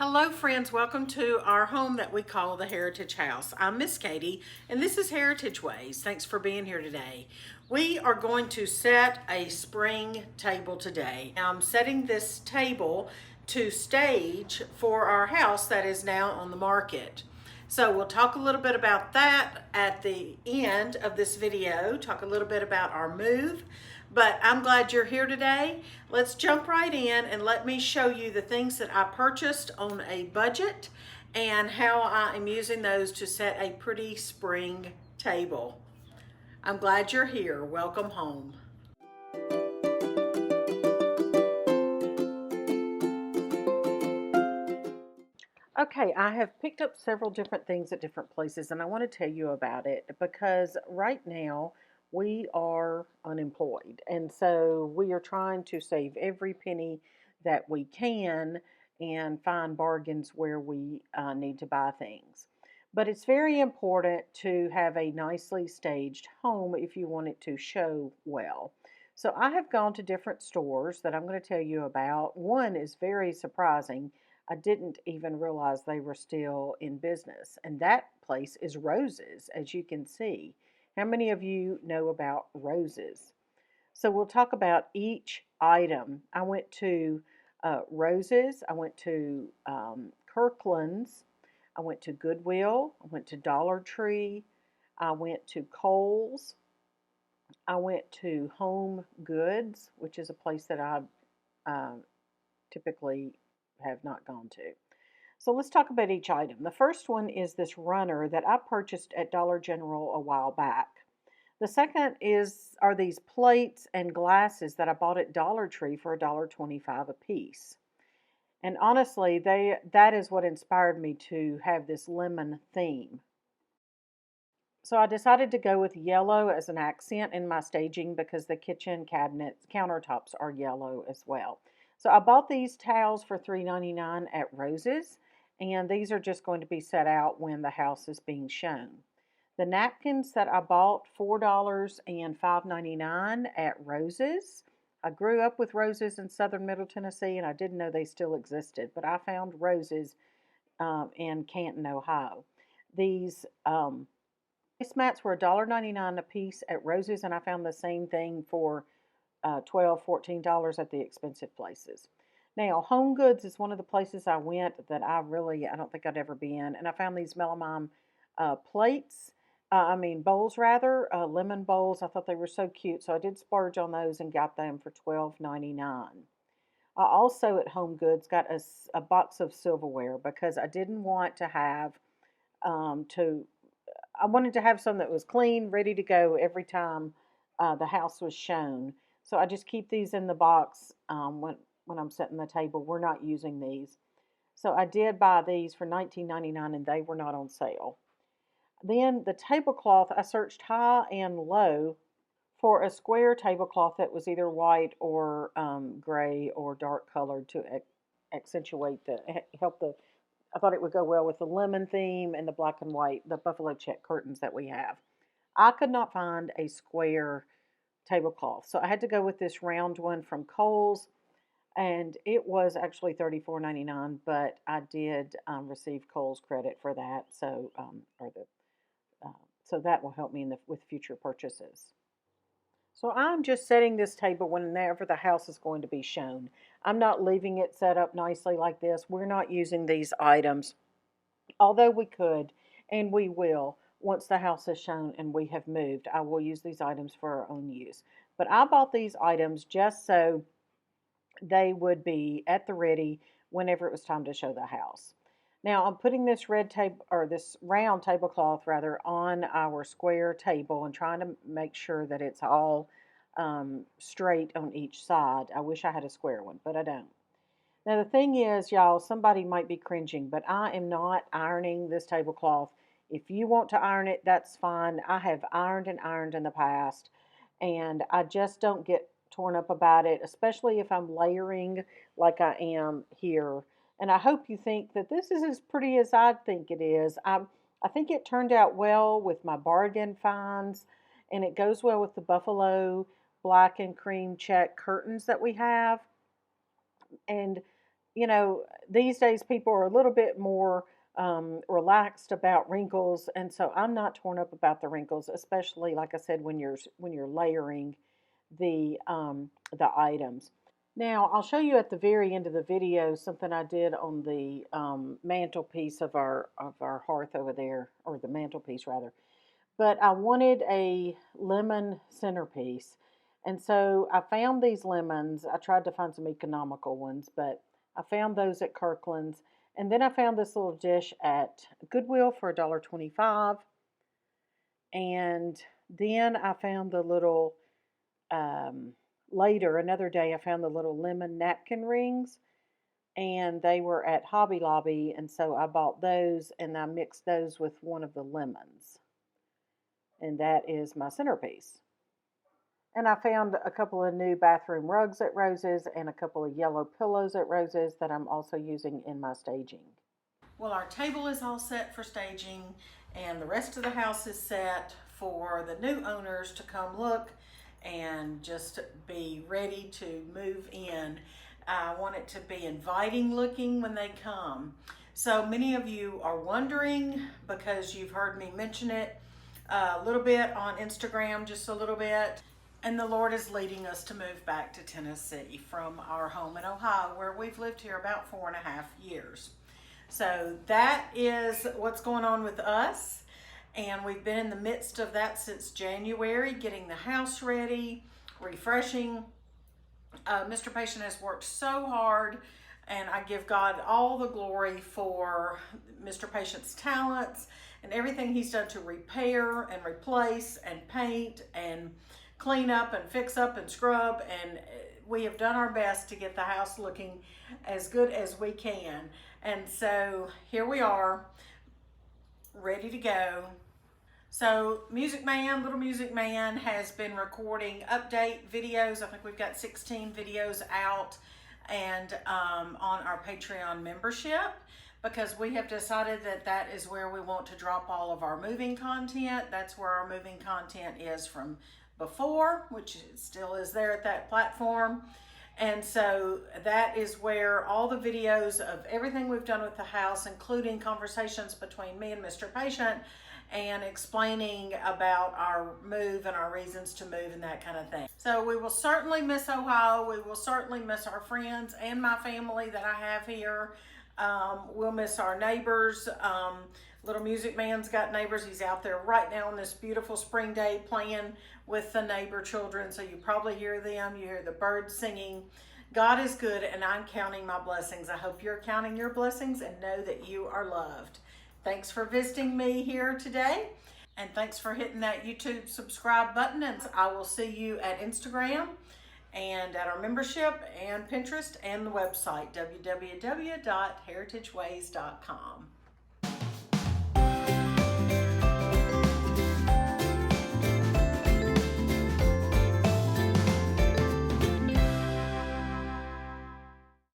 Hello friends, welcome to our home that we call the Heritage House. I'm Miss Katie and this is Heritage Ways. Thanks for being here today. We are going to set a spring table today. I'm setting this table to stage for our house that is now on the market. So we'll talk a little bit about that at the end of this video, talk a little bit about our move, but I'm glad you're here today. Let's jump right in and let me show you the things that I purchased on a budget and how I am using those to set a pretty spring table. I'm glad you're here. Welcome home. Okay, I have picked up several different things at different places and I want to tell you about it because right now we are unemployed and so we are trying to save every penny that we can and find bargains where we need to buy things. But it's very important to have a nicely staged home if you want it to show well. So I have gone to different stores that I'm going to tell you about. One is very surprising. I didn't even realize they were still in business. And that place is Roses, as you can see. How many of you know about Roses? So we'll talk about each item. I went to Roses, I went to Kirkland's, I went to Goodwill, I went to Dollar Tree, I went to Kohls, I went to Home Goods, which is a place that I typically have not gone to. So let's talk about each item. The first one is this runner that I purchased at Dollar General a while back. The second are these plates and glasses that I bought at Dollar Tree for $1.25 a piece. And honestly, that is what inspired me to have this lemon theme. So I decided to go with yellow as an accent in my staging because the kitchen cabinets, countertops are yellow as well. So I bought these towels for $3.99 at Roses, and these are just going to be set out when the house is being shown. The napkins that I bought, $4 and $5.99 at Roses. I grew up with Roses in southern Middle Tennessee, and I didn't know they still existed, but I found Roses in Canton, Ohio. These placemats were $1.99 a piece at Roses, and I found the same thing for $12, $14 at the expensive places. Now, Home Goods is one of the places I went that I don't think I'd ever been. And I found these melamine bowls rather, lemon bowls. I thought they were so cute. So I did splurge on those and got them for $12.99. I also at Home Goods got a box of silverware because I didn't want to have I wanted to have some that was clean, ready to go every time the house was shown. So I just keep these in the box when I'm setting the table. We're not using these. So I did buy these for $19.99 and they were not on sale. Then the tablecloth, I searched high and low for a square tablecloth that was either white or gray or dark colored to accentuate I thought it would go well with the lemon theme and the black and white, the buffalo check curtains that we have. I could not find a square tablecloth, so I had to go with this round one from Kohls, and it was actually $34.99, but I did receive Kohls credit for that, so so that will help me with future purchases. So I'm just setting this table whenever the house is going to be shown. I'm not leaving it set up nicely like this. We're not using these items, although we could, and we will, once the house is shown and we have moved. I will use these items for our own use. But I bought these items just so they would be at the ready whenever it was time to show the house. Now I'm putting this this round tablecloth rather on our square table and trying to make sure that it's all straight on each side. I wish I had a square one, but I don't. Now the thing is, y'all, somebody might be cringing, but I am not ironing this tablecloth. If you want to iron it, that's fine. I have ironed and ironed in the past, and I just don't get torn up about it, especially if I'm layering like I am here. And I hope you think that this is as pretty as I think it is. I think it turned out well with my bargain finds, and it goes well with the buffalo black and cream check curtains that we have. And you know, these days people are a little bit more relaxed about wrinkles, and so I'm not torn up about the wrinkles, especially like I said when you're layering the items. Now I'll show you at the very end of the video something I did on the mantelpiece of our hearth over there, or the mantelpiece rather. But I wanted a lemon centerpiece. And so I found these lemons. I tried to find some economical ones, but I found those at Kirkland's. And then I found this little dish at Goodwill for $1.25. And then I found the little, later, another day, I found the little lemon napkin rings. And they were at Hobby Lobby. And so I bought those and I mixed those with one of the lemons. And that is my centerpiece. And I found a couple of new bathroom rugs at Rose's and a couple of yellow pillows at Rose's that I'm also using in my staging. Well, our table is all set for staging, and the rest of the house is set for the new owners to come look and just be ready to move in. I want it to be inviting looking when they come. So many of you are wondering, because you've heard me mention it a little bit on Instagram, just a little bit. And the Lord is leading us to move back to Tennessee from our home in Ohio, where we've lived here about 4.5 years. So that is what's going on with us. And we've been in the midst of that since January, getting the house ready, refreshing. Mr. Patient has worked so hard, and I give God all the glory for Mr. Patient's talents and everything he's done to repair and replace and paint and clean up and fix up and scrub, and we have done our best to get the house looking as good as we can. And so here we are, ready to go. So Little Music Man has been recording update videos. I think we've got 16 videos out and on our Patreon membership, because we have decided that that is where we want to drop all of our moving content. That's where our moving content is from before, which still is there at that platform. And so that is where all the videos of everything we've done with the house, including conversations between me and Mr. Patient, and explaining about our move and our reasons to move and that kind of thing. So we will certainly miss Ohio. We will certainly miss our friends and my family that I have here. We'll miss our neighbors. Little Music Man's got neighbors. He's out there right now on this beautiful spring day playing with the neighbor children. So you probably hear them. You hear the birds singing. God is good, and I'm counting my blessings. I hope you're counting your blessings and know that you are loved. Thanks for visiting me here today. And thanks for hitting that YouTube subscribe button. And I will see you at Instagram and at our membership and Pinterest and the website, www.heritageways.com.